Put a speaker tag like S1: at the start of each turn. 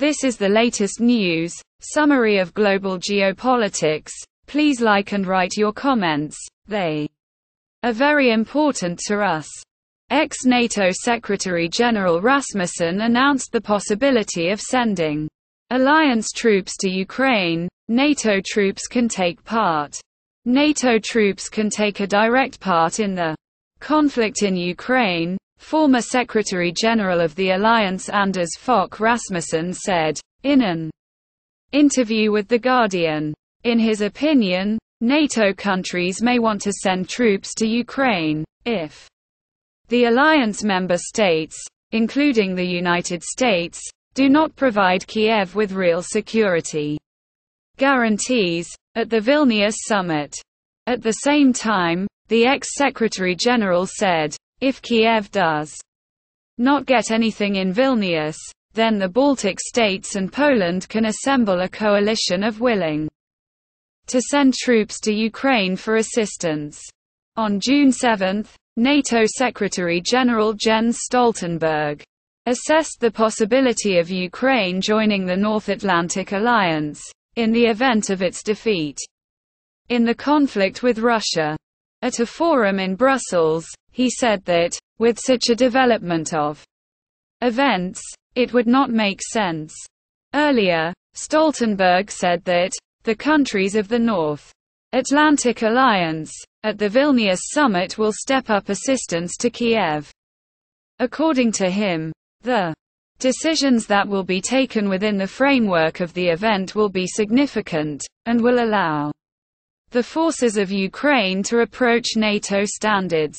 S1: This is the latest news, summary of global geopolitics. Please like and write your comments. They are very important to us. Ex-NATO Secretary General Rasmussen announced the possibility of sending alliance troops to Ukraine. NATO troops can take part. NATO troops can take a direct part in the conflict in Ukraine, former Secretary General of the alliance Anders Fogh Rasmussen said, in an interview with The Guardian. In his opinion, NATO countries may want to send troops to Ukraine, if the alliance member states, including the United States, do not provide Kiev with real security guarantees, at the Vilnius summit. At the same time, the ex-Secretary General said, if Kiev does not get anything in Vilnius, then the Baltic states and Poland can assemble a coalition of willing to send troops to Ukraine for assistance. On June 7, NATO Secretary General Jens Stoltenberg assessed the possibility of Ukraine joining the North Atlantic Alliance, in the event of its defeat in the conflict with Russia. At a forum in Brussels, he said that, with such a development of events, it would not make sense. Earlier, Stoltenberg said that, the countries of the North Atlantic Alliance, at the Vilnius summit will step up assistance to Kiev. According to him, the decisions that will be taken within the framework of the event will be significant, and will allow the forces of Ukraine to approach NATO standards.